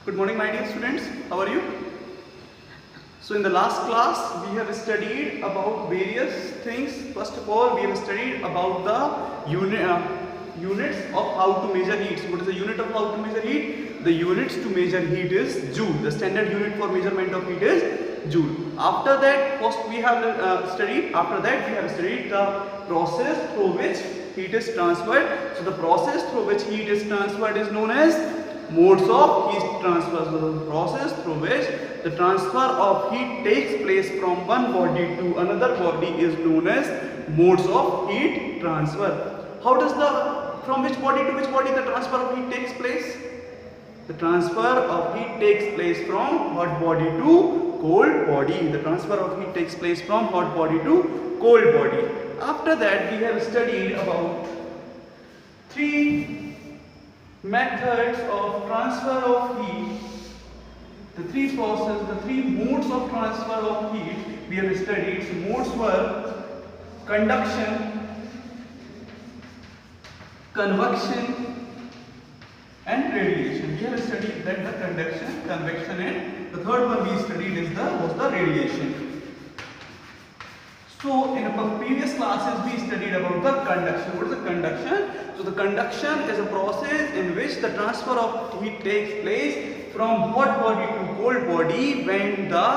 Good morning, my dear students. How are you? So in the last class we have studied about various things. First of all, we have studied about the units of how to measure heat. So what is the unit of how to measure heat? The units to measure heat is joule. The standard unit for measurement of heat is joule. After that, first we have studied. After that, we have studied the process through which heat is transferred. So the process through which heat is transferred is known as modes of heat transfer. So the process through which the transfer of heat takes place from one body to another body is known as modes of heat transfer. How does from which body to which body the transfer of heat takes place? The transfer of heat takes place from hot body to cold body. The transfer of heat takes place from hot body to cold body. After that, we have studied about three methods of transfer of heat. The three modes of transfer of heat we have studied. So modes were conduction, convection and radiation. We have studied that the conduction, convection and the third one we studied was the radiation. So in the previous classes we studied about the conduction. What is the conduction? So the conduction is a process in which the transfer of heat takes place from hot body to cold body when the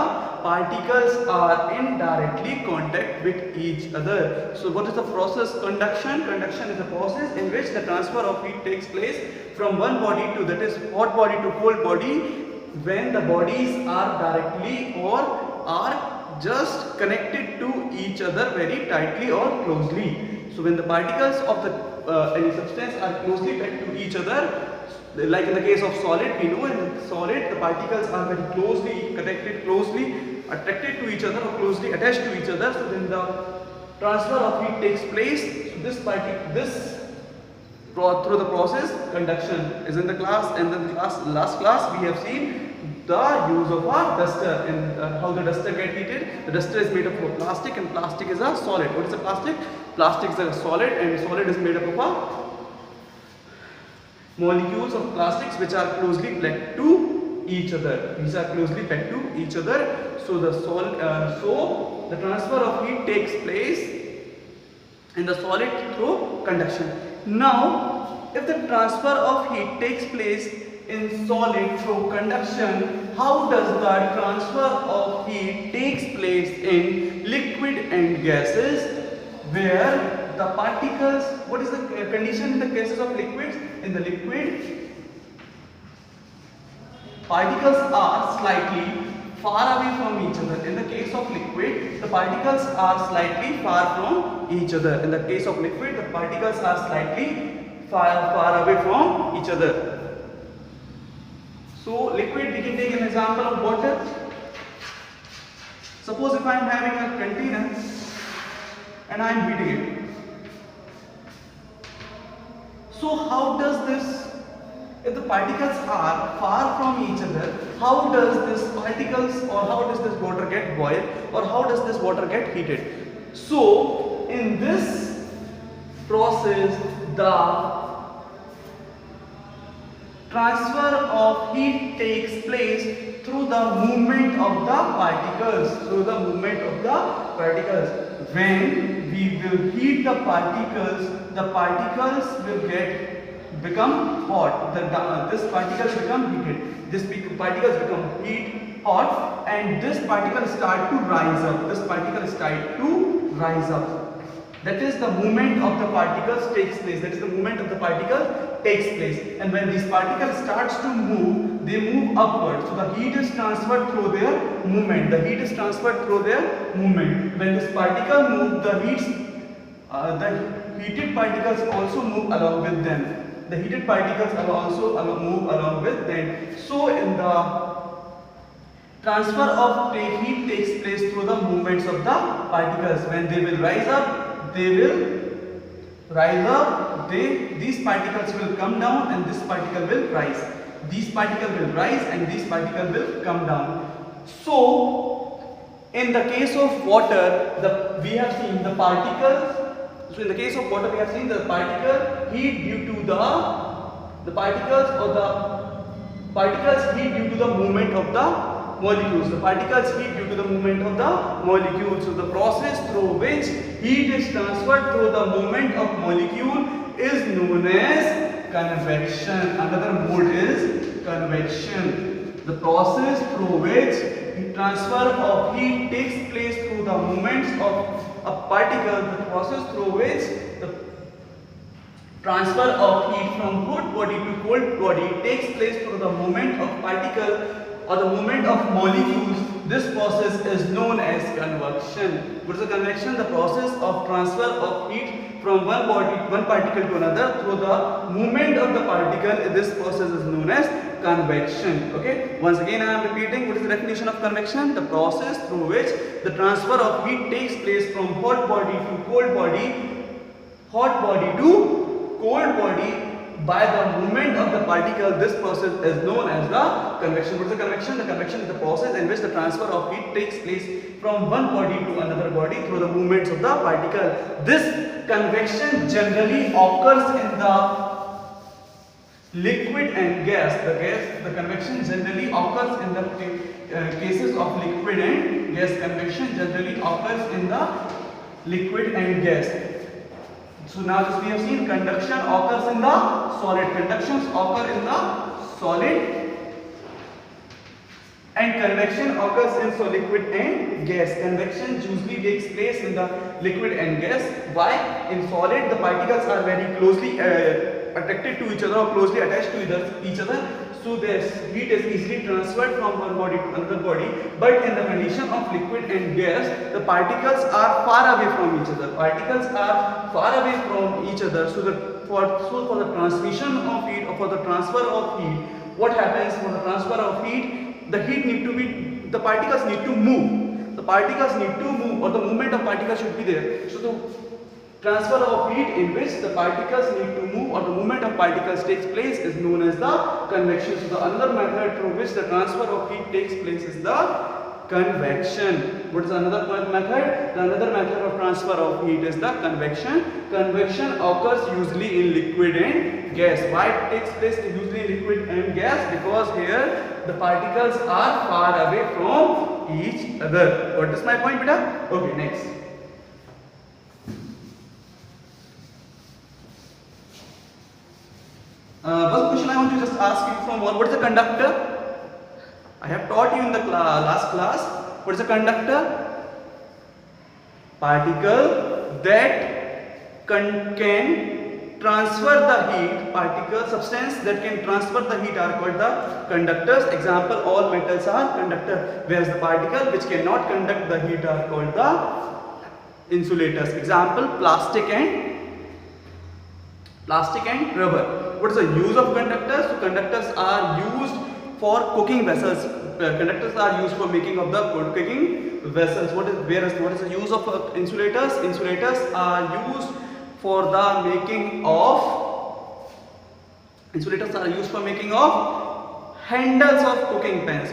particles are in directly contact with each other. So what is the process conduction? Conduction is a process in which the transfer of heat takes place from one body to, that is hot body to cold body, when the bodies are directly or are just connected to each other very tightly or closely. So when the particles of any substance are closely packed to each other, like in the case of solid, we know in the solid the particles are very closely connected, closely attracted to each other or closely attached to each other. So then the transfer of heat takes place. So through the process conduction is in the class, and then last class we have seen the use of a duster and how the duster get heated. The duster is made up of plastic and plastic is a solid. What is a plastic? Plastic is a solid and solid is made up of a molecules of plastics which are closely packed to each other. These are closely packed to each other. So the transfer of heat takes place in the solid through conduction. Now, if the transfer of heat takes place in solid through conduction, how does the transfer of heat takes place in liquid and gases, where the particles, what is the condition in the cases of liquids? In the liquid, particles are slightly far away from each other. In the case of liquid, the particles are slightly far from each other. In the case of liquid, the particles are slightly far away from each other. So liquid, we can take an example of water. Suppose if I am having a container and I am heating it. So how does this, if the particles are far from each other, how does this particles or how does this water get boiled or how does this water get heated? So in this process, the transfer of heat takes place through the movement of the particles. When we will heat the particles will become hot. This particles become heated. This particles become hot, and this particle start to rise up. That is the movement of the particles takes place. And when these particles starts to move, they move upward. So the heat is transferred through their movement. When this particle moves, the heated particles also move along with them. So in the transfer of heat takes place through the movements of the particles. When they will rise up, these particles will come down and this particle will rise. These particles will rise and these particles will come down. So in the case of water, we have seen the particles. So in the case of water, we have seen the particle heat due to the particles heat due the movement of the molecules. The particles heat due to the movement of the molecules. So the process through which heat is transferred through the movement of molecule is known as convection. Another mode is convection. The process through which transfer of heat takes place through the movements of a particle. The process through which the transfer of heat from hot body to cold body takes place through the movement of particle or the movement of molecules. This process is known as convection. What is the convection? The process of transfer of heat from one particle to another through the movement of the particle. This process is known as convection. Okay. Once again I am repeating. What is the definition of convection? The process through which the transfer of heat takes place from hot body to cold body, hot body to cold body by the movement of the particle. This process is known as the convection. What is the convection? The convection is the process in which the transfer of heat takes place from one body to another body through the movements of the particle. This convection generally occurs in the liquid and gas. The convection generally occurs in the cases of liquid and gas. Convection generally occurs in the liquid and gas. So now as we have seen, conduction occurs in the solid. Conductions occur in the solid and convection occurs in liquid and gas. Convection usually takes place in the liquid and gas. Why? In solid the particles are very closely attracted to each other or closely attached to each other. So this heat is easily transferred from one body to another body. But in the condition of liquid and gas, the particles are far away from each other. Particles are far away from each other. So for the transmission of heat or for the transfer of heat, what happens for the transfer of heat? The particles need to move. The particles need to move, or the movement of particles should be there. So the transfer of heat in which the particles need to move or the movement of particles takes place is known as the convection. So the another method through which the transfer of heat takes place is the convection. What is another method? The another method of transfer of heat is the convection. Convection occurs usually in liquid and gas. Why it takes place usually in liquid and gas? Because here the particles are far away from each other. What is my point, beta? Okay, next. First question I want to just ask you from what is a conductor? I have taught you in the last class. What is a conductor? Particle that can transfer the heat. Substance that can transfer the heat are called the conductors. Example, all metals are conductor. Whereas the particle which cannot conduct the heat are called the insulators. Example, plastic and rubber. What is the use of conductors? So conductors are used for cooking vessels. Conductors are used for making of the cooking vessels. What is the use of insulators? Insulators are used for the making of handles of cooking pans.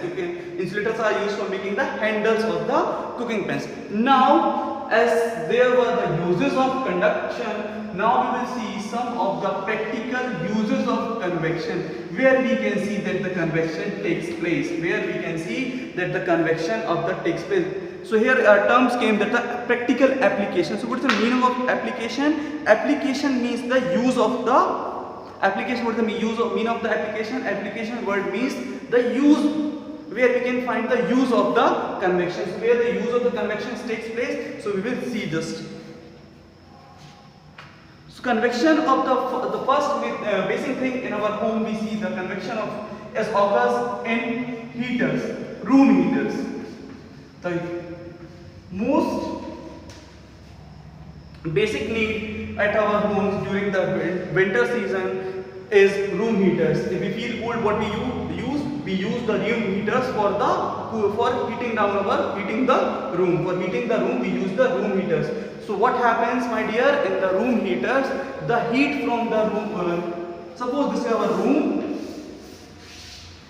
Insulators are used for making the handles of the cooking pans. Now, as there were the uses of conduction, now we will see some of the practical uses of convection, where we can see that the convection takes place. So here terms came that the practical application. So what is the meaning of application? Application means the use of the application. What is the meaning of the application? Application word means the use, where we can find the use of the convection. So where the use of the convection takes place. So we will see just. So convection of the first basic thing in our home, we see the convection of as occurs in heaters, room heaters. The most basic need at our homes during the winter season is room heaters. If we feel cold, what we use? We use the room heaters for heating the room. For heating the room, we use the room heaters. So what happens, my dear, in the room heaters, the heat from the room, suppose this is our room,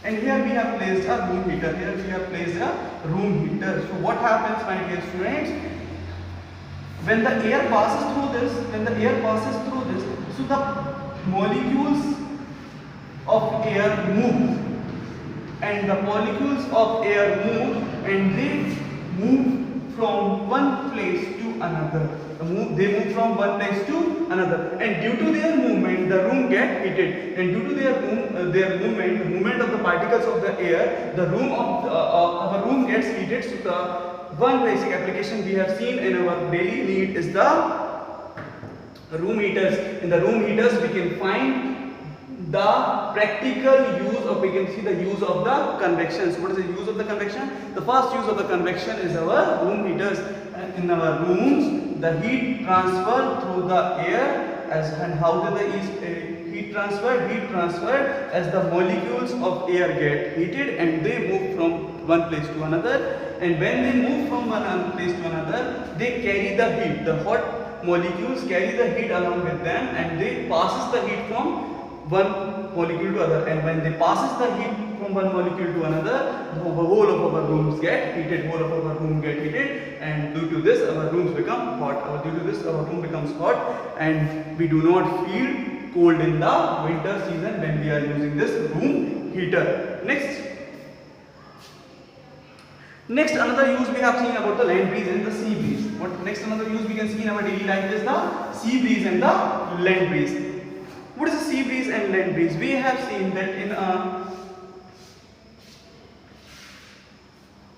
and here we have placed a room heater. So what happens, my dear students, when the air passes through this, so the molecules of air move. and the molecules of air move, and they move from one place to another. They move from one place to another, and due to their movement, the room get heated. And due to their movement, the movement of the particles of the air, the room of our room gets heated. So the one basic application we have seen in our daily need is the room heaters. In the room heaters, we can find the practical use, or we can see the use of the convection. So what is the use of the convection? The first use of the convection is our room heaters. And in our rooms, the heat transfer through the air, and how does the heat transfer? Heat transfer as the molecules of air get heated and they move from one place to another. And when they move from one place to another, they carry the heat. The hot molecules carry the heat along with them, and they passes the heat from one molecule to other. And when they passes the heat from one molecule to another, the whole of our rooms get heated. Whole of our room get heated, and due to this, our rooms become hot. Due to this, our room becomes hot, and we do not feel cold in the winter season when we are using this room heater. Next, another use we have seen about the land breeze and the sea breeze. Next another use we can see in our daily life is the sea breeze and the land breeze. What is the sea breeze and land breeze? We have seen that in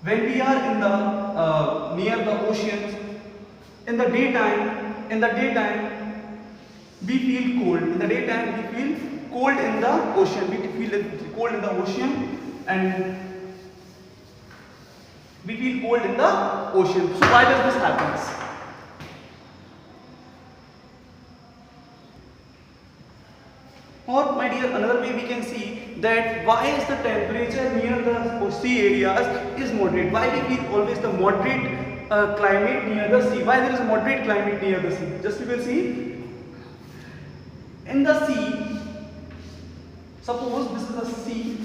when we are in the near the oceans, in the daytime we feel cold. In the daytime we feel cold in the ocean. We feel cold in the ocean, and we feel cold in the ocean. So why does this happen? Or my dear, another way we can see that why is the temperature near the sea areas is moderate. Why we feel always the moderate climate near the sea. Why there is a moderate climate near the sea? Just you will see. In the sea, suppose this is the sea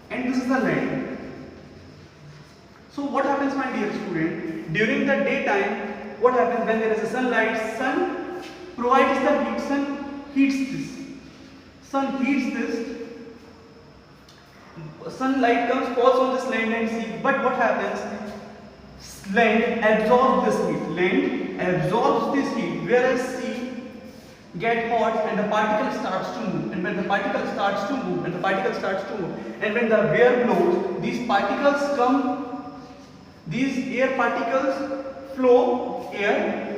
and this is the land. So what happens, my dear student? During the daytime, what happens when there is a sunlight? Sun provides the heat. Sun heats this. Sun heats this. Sunlight comes, falls on this land and sea. But what happens? Land absorbs this heat. Land absorbs this heat, whereas sea get hot and the particle starts to move. And when the particle starts to move, and when the air blows, these particles come. These air particles flow air.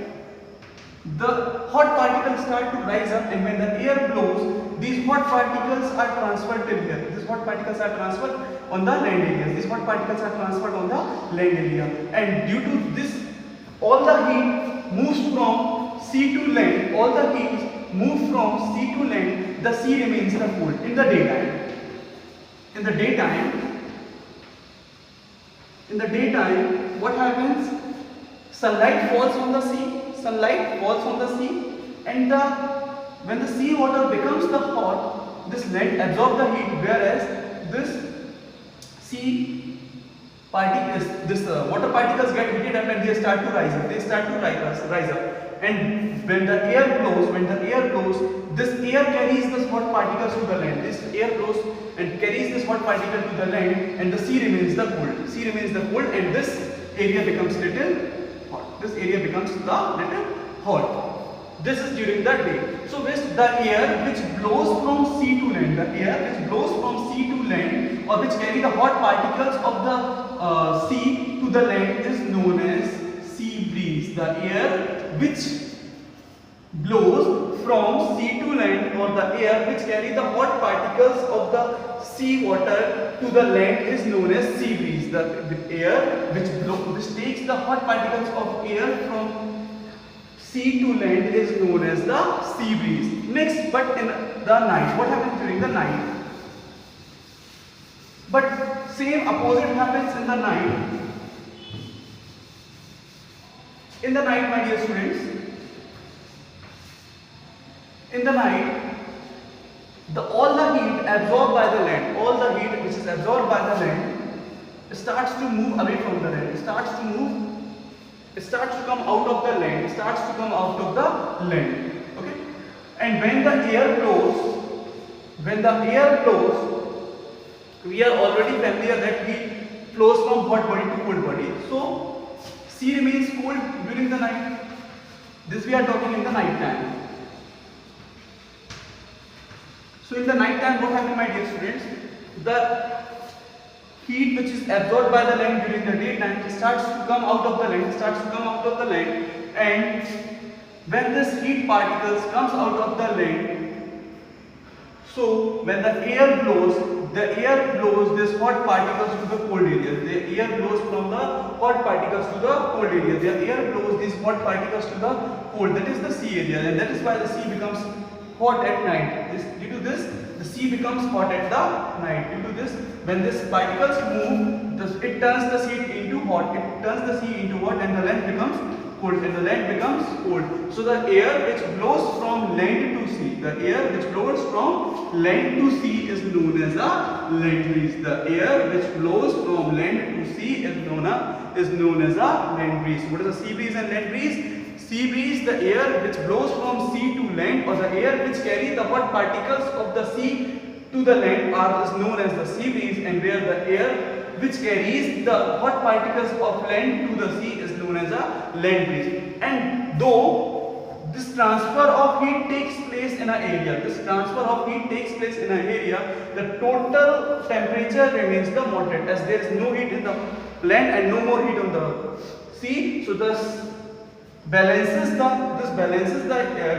The hot particles start to rise up, and when the air blows, these hot particles are transferred till here. These hot particles are transferred on the land areas. These hot particles are transferred on the land area, and due to this, all the heat moves from sea to land. All the heat moves from sea to land. The sea remains the cold in the daytime. In the daytime, what happens? Sunlight falls on the sea. And when the sea water becomes the hot, this land absorbs the heat, whereas this sea particles, water particles get heated up and they start to rise up. And when the air blows, this air carries this hot particles to the land. This air blows and carries this hot particle to the land, and the sea remains the cold. And this area becomes little hot. This is during the day. So the air which blows from sea to land, or which carry the hot particles of the sea to the land, is known as sea breeze. The air which blows from sea to land, or the air which carry the hot particles of the sea water to the land, is known as sea breeze. The air which takes the hot particles of air from sea to land is known as the sea breeze. Next, but in the night, what happens during the night? But same opposite happens in the night. In the night, my dear students, in the night, all the heat absorbed by the land, all the heat which is absorbed by the land, starts to move away from the land. It starts to come out of the land. Okay? And when the air blows, when the air blows, we are already familiar that heat flows from hot body to cold body. So sea remains cold during the night. This we are talking in the night time. So in the night time, what happens, my dear students? The heat which is absorbed by the land during the daytime starts to come out of the land, and when this heat particles comes out of the land, so when the air blows this hot particles to the cold area. The air blows from the hot particles to the cold area. The air blows these hot particles to the cold. That is the sea area, and that is why the sea becomes hot at night. Due to this, the sea becomes hot at the night. Due to this, when these particles move, it turns the sea into hot. It turns the sea into hot, and the land becomes cold. And the land becomes cold. So the air which blows from land to sea, is known as a land breeze. The air which blows from land to sea is known as a land breeze. What is a sea breeze and land breeze? Sea breeze, the air which blows from sea to land, or the air which carries the hot particles of the sea to the land is known as the sea breeze, and where the air which carries the hot particles of land to the sea is known as a land breeze. And though this transfer of heat takes place in an area, the total temperature remains the moderate, as there is no heat in the land and no more heat on the sea. So this balances the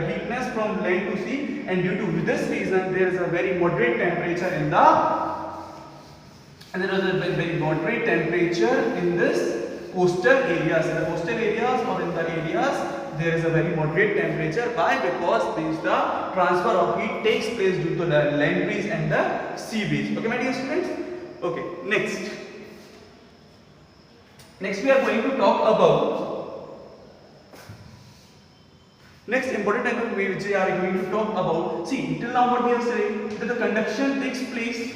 heatness from land to sea, and due to this reason there is a very moderate temperature in this coastal areas. In the coastal areas or in the areas, there is a very moderate temperature. Why? Because the transfer of heat takes place due to the land breeze and the sea breeze. Okay, my dear students? Okay, next we are going to talk about next important topic which we are going to talk about. See, till now what we have said, that the conduction takes place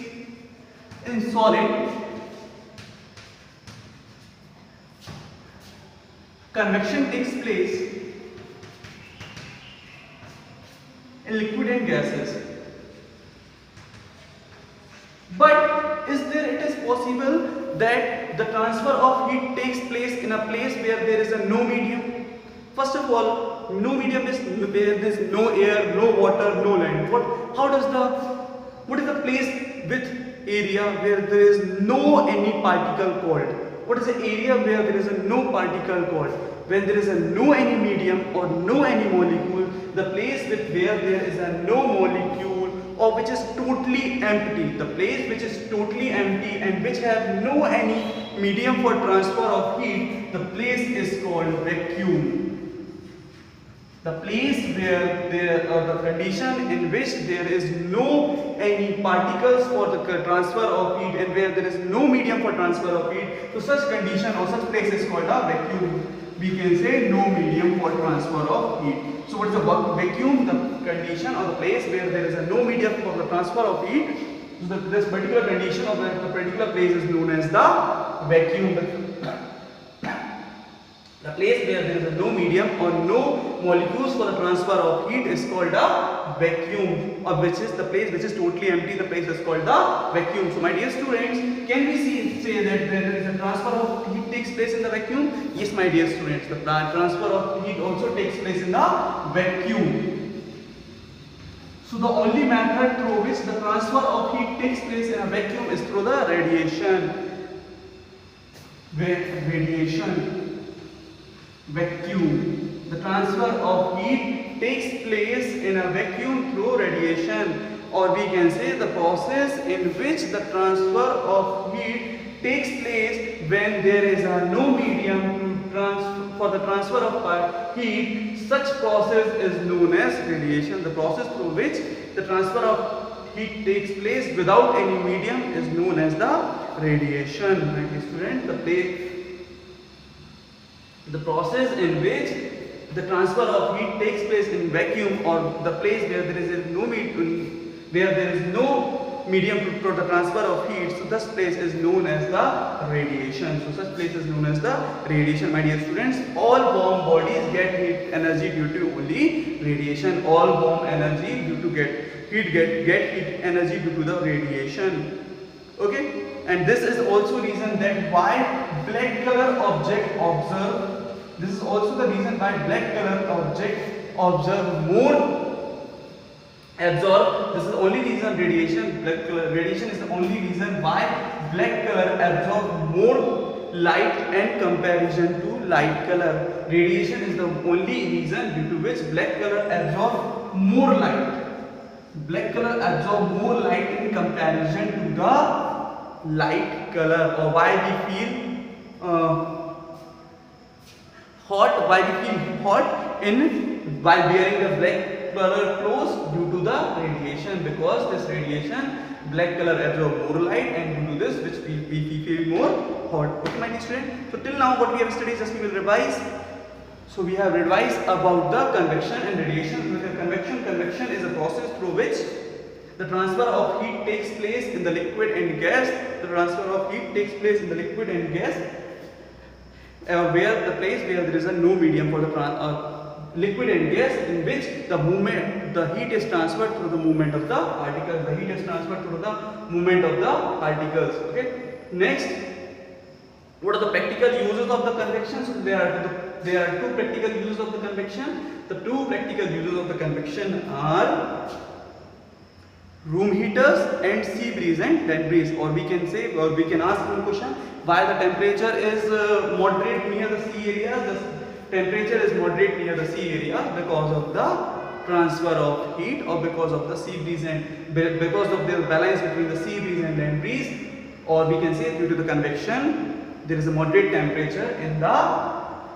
in solid, convection takes place in liquid and gases. But it is possible that the transfer of heat takes place in a place where there is no medium? First of all, no medium is where there is no air, no water, no land. What is the place with area where there is no any particle called? What is the area where there is no particle called? When there is no any medium or no any molecule, the place where there is no molecule or which is totally empty, the place which is totally empty and which have no any medium for transfer of heat, the place is called vacuum. The place where the condition in which there is no any particles for the transfer of heat and where there is no medium for transfer of heat, so such condition or such place is called a vacuum. We can say no medium for transfer of heat. So what is the vacuum? The condition or the place where there is no medium for the transfer of heat. So this particular condition of the particular place is known as the vacuum. The place where there is no medium or no molecules for the transfer of heat is called a vacuum, or which is the place which is totally empty. The place is called the vacuum. So my dear students, can we say that there is a transfer of heat takes place in the vacuum? Yes, my dear students, the transfer of heat also takes place in the vacuum. So the only method through which the transfer of heat takes place in a vacuum is through the radiation. Vacuum. The transfer of heat takes place in a vacuum through radiation, or we can say the process in which the transfer of heat takes place when there is no medium for the transfer of heat. Such process is known as radiation. The process through which the transfer of heat takes place without any medium is known as the radiation. My dear student, the process in which the transfer of heat takes place in vacuum, or the place where there is no medium for the transfer of heat, so this place is known as the radiation. So such place is known as the radiation. My dear students, all warm bodies get heat energy due to only radiation. All warm energy due to get get heat energy due to the radiation. Okay, and this is also reason that why black color object observe. This is also the reason why black color object observe more absorb. This is the only reason radiation, black color radiation is the only reason why black color absorb more light and comparison to light color. Radiation is the only reason due to which black color absorb more light. Black color absorb more light in comparison to the light color. Or why we feel hot? Why we feel hot in while wearing the black color clothes? Due to the radiation, because this radiation, black color absorb more light, and due to this which we feel more hot. Okay, my dear student. So till now what we have studied, just we will revise. So we have revised about the convection and radiation. Convection is a process through which the transfer of heat takes place in the liquid and gas. The transfer of heat takes place in the liquid and gas, where the place where there is a no medium for the liquid and gas, in which the heat is transferred through the movement of the particles. The heat is transferred through the movement of the particles. Okay. Next, what are the practical uses of the convection? So there are two practical uses of the convection. The two practical uses of the convection are room heaters and sea breeze and land breeze. Or we can say, or we can ask one question: why the temperature is moderate near the sea areas? The temperature is moderate near the sea areas because of the transfer of heat, or because of the sea breeze and because of the balance between the sea breeze and land breeze, or we can say due to the convection there is a moderate temperature in the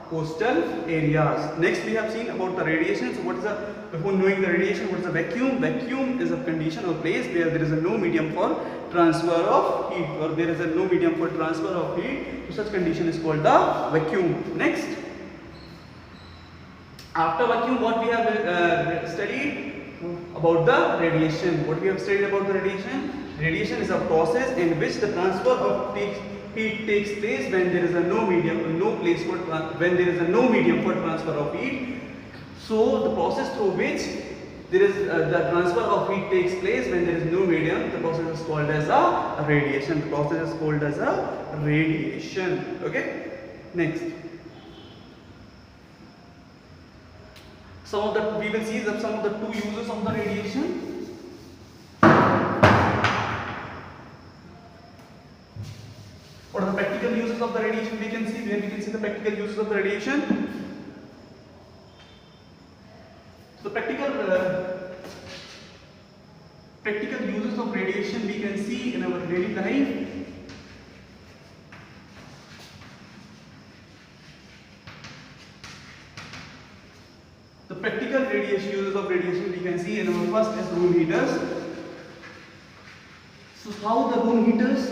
coastal areas. Next we have seen about the radiation. So what is before knowing the radiation, what is a vacuum? Vacuum is a condition or place where there is a no medium for transfer of heat, or there is a no medium for transfer of heat. So such condition is called the vacuum. Next, after vacuum, what we have studied about the radiation. What we have studied about the radiation? Radiation is a process in which the transfer of heat takes place when there is a no medium for transfer of heat. So the process through which there is the transfer of heat takes place when there is no medium, the process is called as a radiation. The process is called as a radiation. Okay. Next, we will see some of the two uses of the radiation. What are the practical uses of the radiation? We can see the practical uses of the radiation. So practical uses of radiation we can see in our daily life. The practical uses of radiation we can see in our first is room heaters. So how the room heaters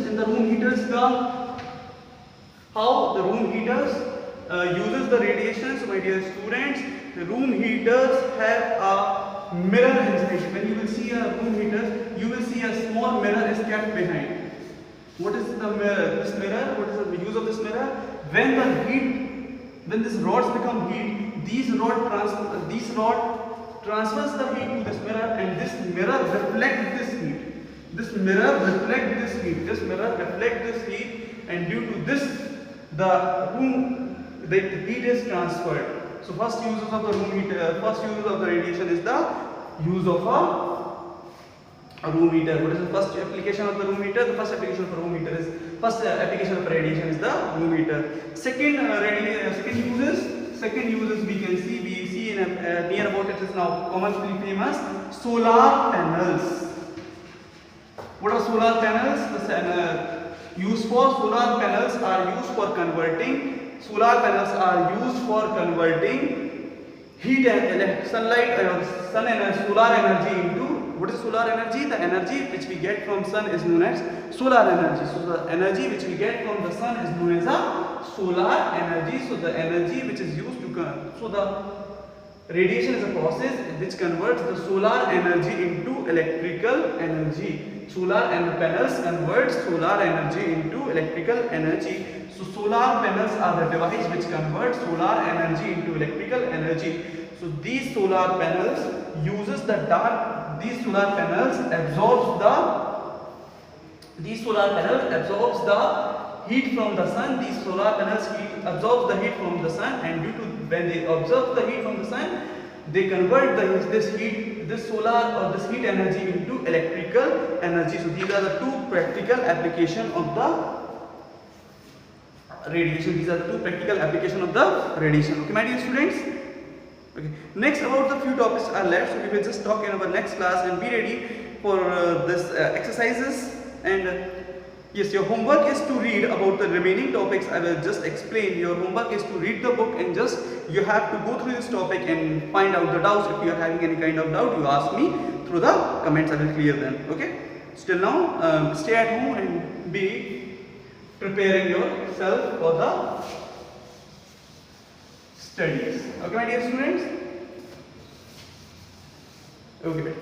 uses the radiation. So my dear students, the room heaters have a mirror inside. When you will see a room heater, you will see a small mirror is kept behind. What is the mirror? This mirror, what is the use of this mirror? When these rods become heat, these rod transfers the heat to this mirror, and this mirror reflects this heat. This mirror reflects this heat, and due to this, the heat is transferred. So first uses of the radiation is the use of a room heater. What is the first application of the room heater? The first application of application of radiation is the room heater. Second uses we see in near about it is now commonly famous solar panels. What are solar panels? Solar panels are used for converting heat and sunlight, solar energy into. What is solar energy? The energy which we get from sun is known as solar energy. So the energy which we get from the sun is known as a solar energy. So the energy which is used so the radiation is a process which converts the solar energy into electrical energy. Solar panels convert solar energy into electrical energy. So solar panels are the device which converts solar energy into electrical energy. So these solar panels uses the dark these solar panels absorbs the heat from the sun. These solar panels absorbs the heat from the sun, and due to when they absorb the heat from the sun, they convert this solar or this heat energy into electrical energy. So these are the two practical application of the radiation. These are the two practical application of the radiation. Okay, my dear students. Okay. Next, about the few topics are left, so we will just talk in our next class, and be ready for this exercises. And yes, your homework is to read about the remaining topics. I will just explain. Your homework is to read the book, and just you have to go through this topic and find out the doubts. If you are having any kind of doubt, you ask me through the comments. I will clear them. Okay. Still now, stay at home and be preparing yourself for the studies. Okay, my dear students. Okay.